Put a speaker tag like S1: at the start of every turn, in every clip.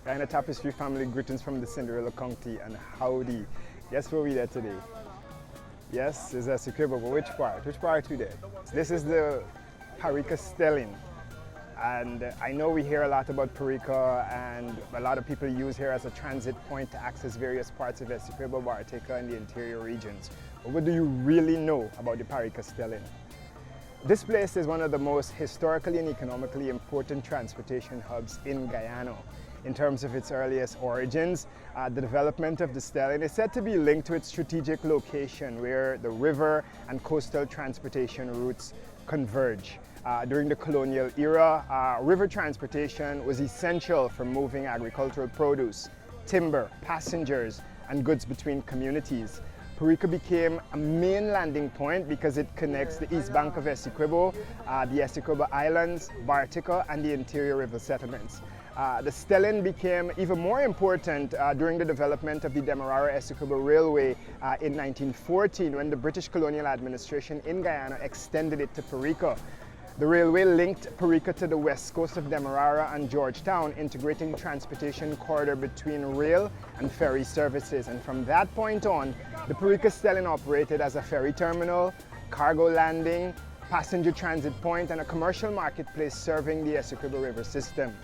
S1: Guyana Tapestry family, greetings from the Cinderella County and howdy. Guess where we there today? Yes, it's Essequibo, but which part? Which part we there? This is the Parika Stelling. And I know we hear a lot about Parika, and a lot of people use here as a transit point to access various parts of Essequibo, Parika, and the interior regions. But what do you really know about the Parika Stelling? This place is one of the most historically and economically important transportation hubs in Guyana. In terms of its earliest origins, the development of the Stelling is said to be linked to its strategic location where the river and coastal transportation routes converge. During the colonial era, river transportation was essential for moving agricultural produce, timber, passengers, and goods between communities. Parika became a main landing point because it connects the east bank of Essequibo, the Essequibo Islands, Parika, and the interior river settlements. The Stelling became even more important during the development of the Demerara-Essequibo Railway in 1914 when the British colonial administration in Guyana extended it to Parika. The railway linked Parika to the west coast of Demerara and Georgetown, integrating transportation corridor between rail and ferry services. And from that point on, the Parika Stelling operated as a ferry terminal, cargo landing, passenger transit point, and a commercial marketplace serving the Essequibo River system.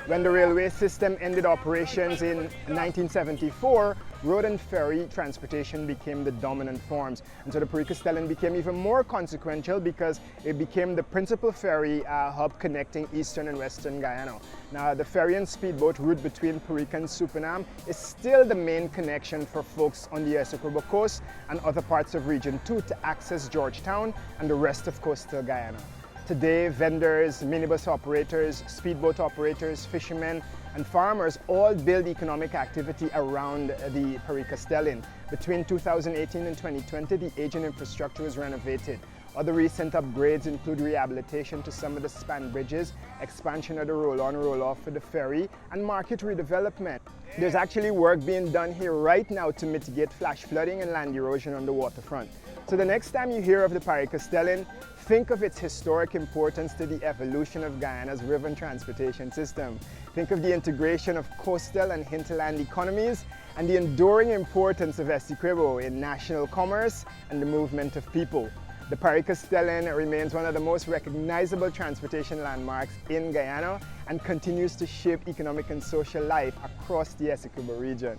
S1: When the railway system ended operations in 1974, road and ferry transportation became the dominant forms. And so the Parika Stelling became even more consequential because it became the principal ferry hub connecting eastern and western Guyana. Now, the ferry and speedboat route between Parika and Supanam is still the main connection for folks on the Essequibo coast and other parts of Region 2 to access Georgetown and the rest of coastal Guyana. Today, vendors, minibus operators, speedboat operators, fishermen, and farmers all build economic activity around the Parika Stelling. Between 2018 and 2020, the aging infrastructure was renovated. Other recent upgrades include rehabilitation to some of the span bridges, expansion of the roll-on, roll-off for the ferry, and market redevelopment. There's actually work being done here right now to mitigate flash flooding and land erosion on the waterfront. So the next time you hear of the Parika Stelling, think of its historic importance to the evolution of Guyana's river and transportation system. Think of the integration of coastal and hinterland economies and the enduring importance of Essequibo in national commerce and the movement of people. The Parika Stelling remains one of the most recognizable transportation landmarks in Guyana and continues to shape economic and social life across the Essequibo region.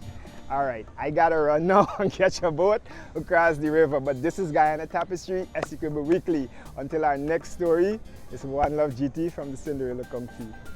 S1: All right, I gotta run now and catch a boat across the river, but this is Guyana Tapestry, Essequibo Weekly. Until our next story, it's One Love GT from the Cinderella County.